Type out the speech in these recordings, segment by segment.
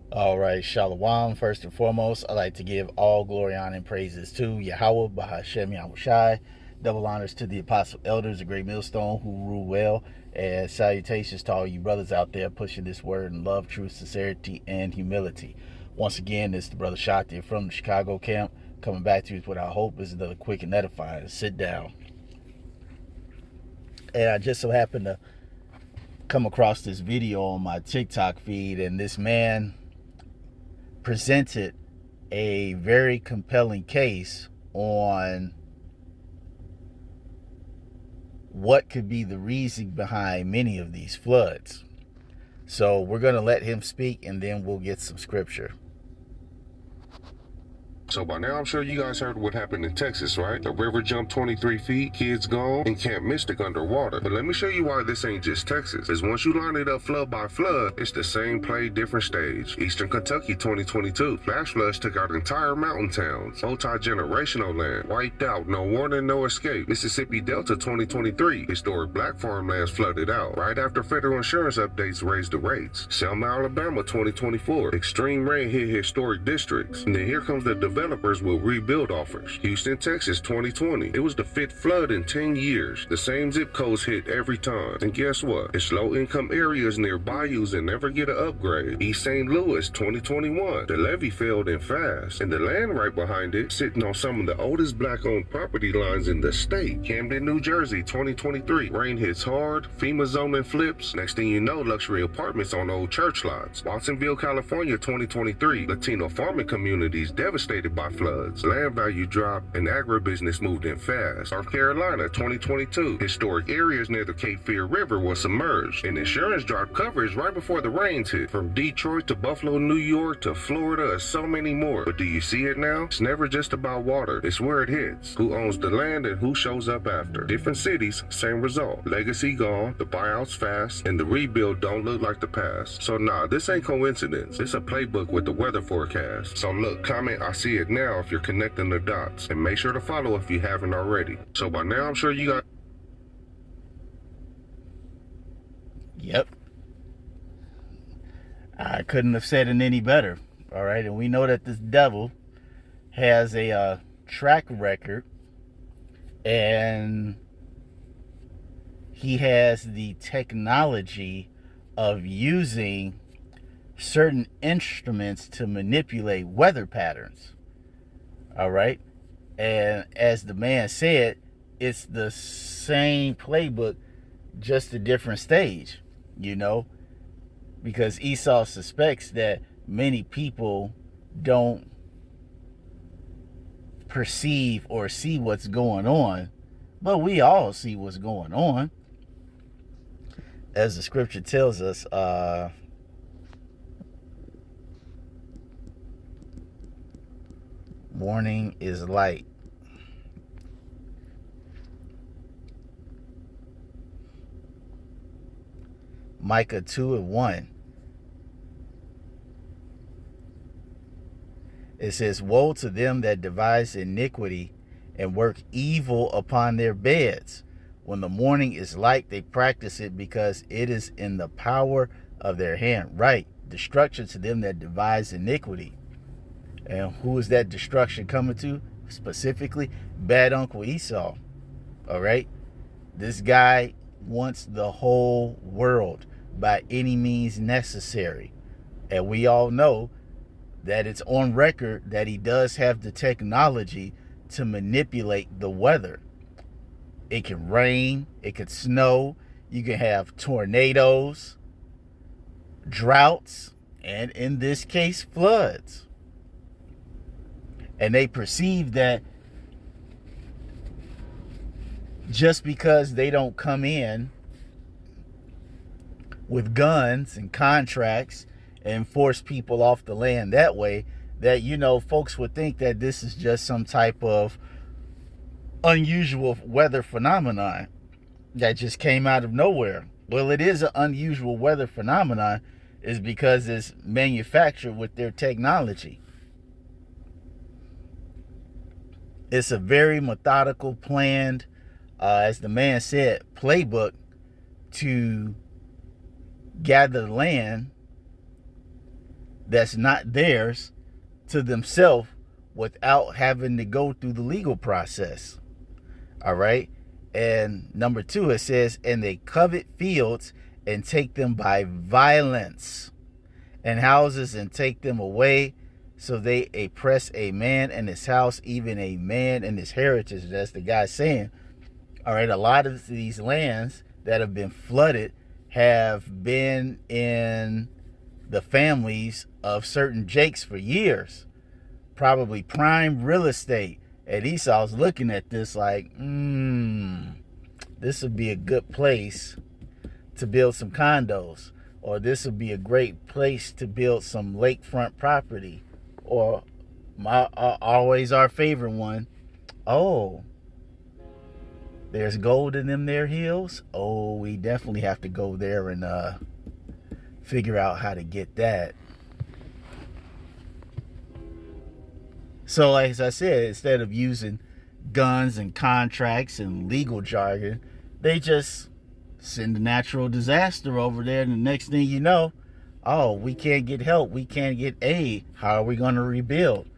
All right, Shalom. First and foremost, I'd like to give all glory, honor, and praises to Yahweh, Bahashem, Yahushai. Double honors to the apostle elders, the great millstone who rule well. And salutations to all you brothers out there pushing this word in love, truth, sincerity, and humility. Once again, this is the brother Shakti from the Chicago camp, coming back to you with what I hope is another quick and edifying. Sit down. And I just so happened to come across this video on my TikTok feed, and this man presented a very compelling case on what could be the reason behind many of these floods. So we're going to let him speak, and then we'll get some scripture. So by now, I'm sure you guys heard what happened in Texas, right? The river jumped 23 feet, kids gone, and Camp Mystic underwater. But let me show you why this ain't just Texas. Because once you line it up flood by flood, it's the same play, different stage. Eastern Kentucky 2022. Flash floods took out entire mountain towns. Multi-generational land wiped out, no warning, no escape. Mississippi Delta 2023. Historic black farmlands flooded out. Right after federal insurance updates raised the rates. Selma, Alabama 2024. Extreme rain hit historic districts. And then here comes the developers with rebuild offers. Houston, Texas 2020. It was the 5th flood in 10 years. The same zip codes hit every time. And guess what? It's low income areas near bayous and never get an upgrade. East St. Louis 2021. The levee failed and fast. And the land right behind it sitting on some of the oldest black owned property lines in the state. Camden, New Jersey 2023. Rain hits hard. FEMA zoning flips. Next thing you know, luxury apartments on old church lots. Watsonville, California 2023. Latino farming communities devastated by floods. Land value dropped and agribusiness moved in fast. North Carolina 2022. Historic areas near the Cape Fear River were submerged and insurance dropped coverage right before the rains hit. From Detroit to Buffalo, New York to Florida and so many more. But do you see it now? It's never just about water. It's where it hits. Who owns the land and who shows up after. Different cities, same result. Legacy gone, the buyouts fast, and the rebuild don't look like the past. So nah, this ain't coincidence. It's a playbook with the weather forecast. So look, comment I see it now if you're connecting the dots. And make sure to follow if you haven't already. So by now I'm sure you got... Yep. I couldn't have said it any better. All right. And we know that this devil has a track record, and he has the technology of using certain instruments to manipulate weather patterns. All right. And as the man said, it's the same playbook, just a different stage, because Esau suspects that many people don't perceive or see what's going on, but we all see what's going on. As the scripture tells us, morning is light. Micah 2:1. It says, woe to them that devise iniquity and work evil upon their beds. When the morning is light, they practice it because it is in the power of their hand. Right. Destruction to them that devise iniquity. And who is that destruction coming to? Specifically, bad Uncle Esau. All right. This guy wants the whole world by any means necessary. And we all know that it's on record that he does have the technology to manipulate the weather. It can rain, it could snow, you can have tornadoes, droughts, and in this case, floods. And they perceive that just because they don't come in with guns and contracts and force people off the land that way, that, folks would think that this is just some type of unusual weather phenomenon that just came out of nowhere. Well, it is an unusual weather phenomenon is because it's manufactured with their technology. It's a very methodical, planned, as the man said, playbook to gather land that's not theirs to themselves without having to go through the legal process. All right. And number 2, it says, and they covet fields and take them by violence, and houses and take them away. So they oppress a man and his house, even a man and his heritage. That's the guy saying, all right, a lot of these lands that have been flooded have been in the families of certain Jakes for years, probably prime real estate. And Esau's looking at this like, this would be a good place to build some condos, or this would be a great place to build some lakefront property, or always our favorite one, oh, there's gold in them there hills. Oh, we definitely have to go there and figure out how to get that. So, like as I said, instead of using guns and contracts and legal jargon, they just send a natural disaster over there, and the next thing you know, oh, we can't get help, we can't get aid. How are we going to rebuild?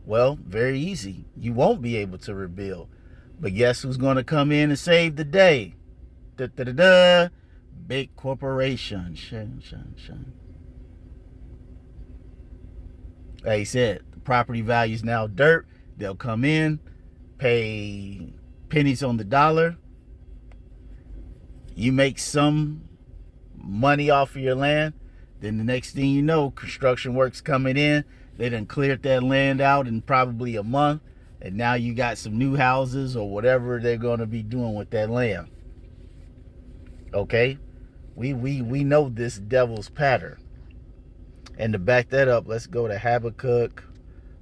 Well, very easy. You won't be able to rebuild. But guess who's going to come in and save the day? Big corporation. Like he said, the property value is now dirt. They'll come in, pay pennies on the dollar. You make some money off of your land. Then the next thing you know, construction work's coming in. They done cleared that land out in probably a month. And now you got some new houses or whatever they're going to be doing with that land. Okay? We know this devil's pattern. And to back that up, let's go to Habakkuk.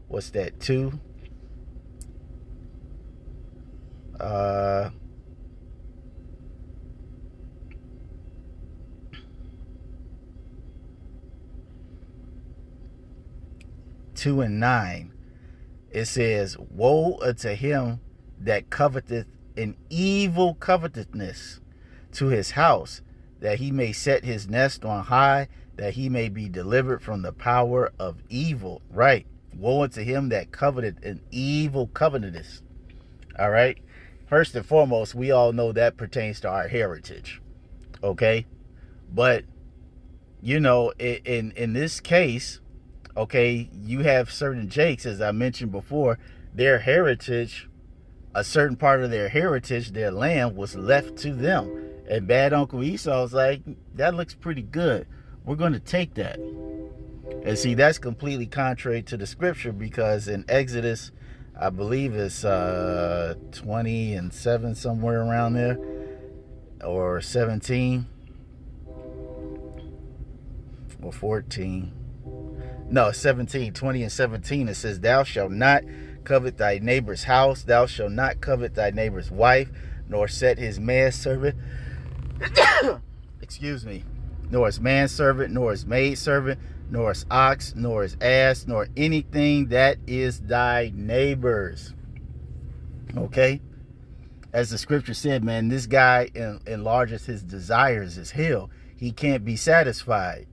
What's that, 2? Two and 9. It says, woe unto him that coveteth an evil covetousness to his house, that he may set his nest on high, that he may be delivered from the power of evil. Right. Woe unto him that coveteth an evil covetousness. All right. First and foremost, we all know that pertains to our heritage. Okay. But, you know, in this case, okay, you have certain Jakes, as I mentioned before, their heritage, a certain part of their heritage, their land was left to them. And bad Uncle Esau's like, that looks pretty good. We're going to take that. And see, that's completely contrary to the scripture, because in Exodus, I believe it's 20 and 7, somewhere around there, or 17 or 14. No, 17, 20 and 17. It says, thou shalt not covet thy neighbor's house. Thou shalt not covet thy neighbor's wife, nor set his manservant, excuse me, nor his manservant, nor his maidservant, nor his ox, nor his ass, nor anything that is thy neighbor's. Okay? As the scripture said, man, this guy enlarges his desires as hell. He can't be satisfied.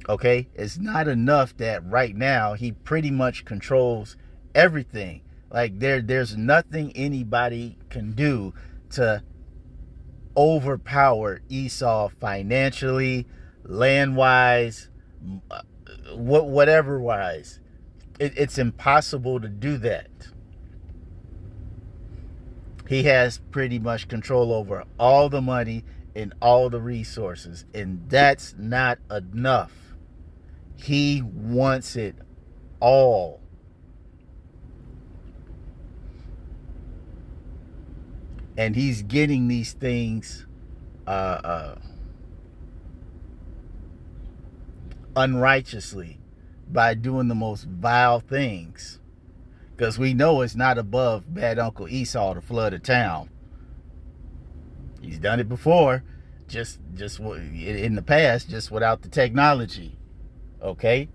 Okay? It's not enough that right now he pretty much controls everything. Like there's nothing anybody can do to overpower Esau financially, land-wise, whatever wise. It's impossible to do that. He has pretty much control over all the money and all the resources, and that's not enough. He wants it all. And he's getting these things unrighteously by doing the most vile things. Because we know it's not above bad Uncle Esau to flood a town. He's done it before, just in the past, just without the technology. Okay?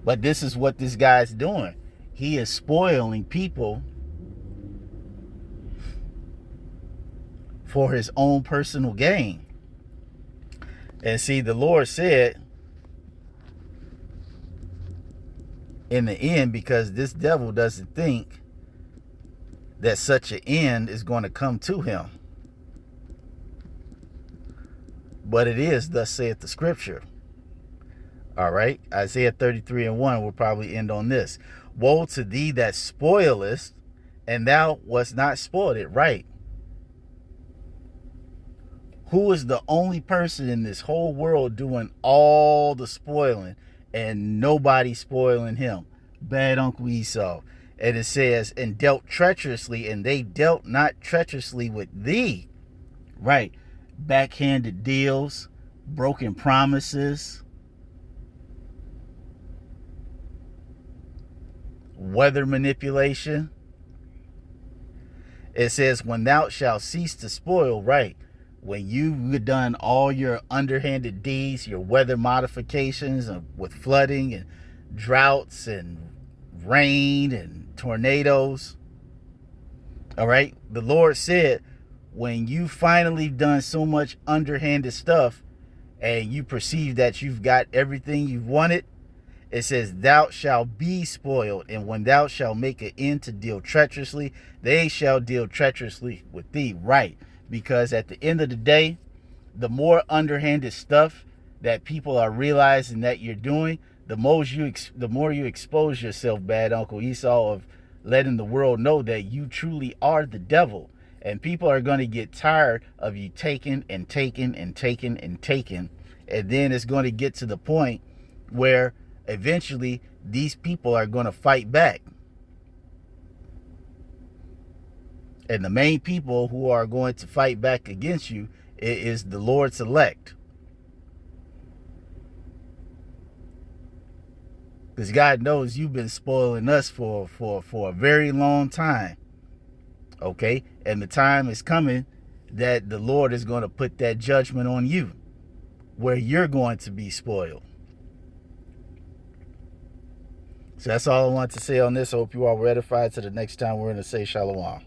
But this is what this guy's doing. He is spoiling people for his own personal gain. And see, the Lord said in the end, because this devil doesn't think that such an end is going to come to him. But it is, thus saith the scripture. All right, Isaiah 33:1, we'll probably end on this. Woe to thee that spoilest, and thou wast not spoiled it. Right. Who is the only person in this whole world doing all the spoiling and nobody spoiling him? Bad Uncle Esau. And it says, and dealt treacherously, and they dealt not treacherously with thee. Right. Backhanded deals, broken promises, weather manipulation. It says, when thou shalt cease to spoil, right, when you've done all your underhanded deeds, your weather modifications with flooding and droughts and rain and tornadoes. All right, the Lord said, when you finally done so much underhanded stuff and you perceive that you've got everything you've wanted, it says, thou shalt be spoiled, and when thou shalt make an end to deal treacherously, they shall deal treacherously with thee. Right. Because at the end of the day, the more underhanded stuff that people are realizing that you're doing, the more you expose yourself, bad Uncle Esau, of letting the world know that you truly are the devil. And people are going to get tired of you taking and taking and taking and taking. And then it's going to get to the point where eventually these people are going to fight back. And the main people who are going to fight back against you is the Lord's elect. Because God knows you've been spoiling us for a very long time. Okay? And the time is coming that the Lord is going to put that judgment on you, where you're going to be spoiled. So that's all I want to say on this. I hope you all were edified. To the next time, we're going to say shalom.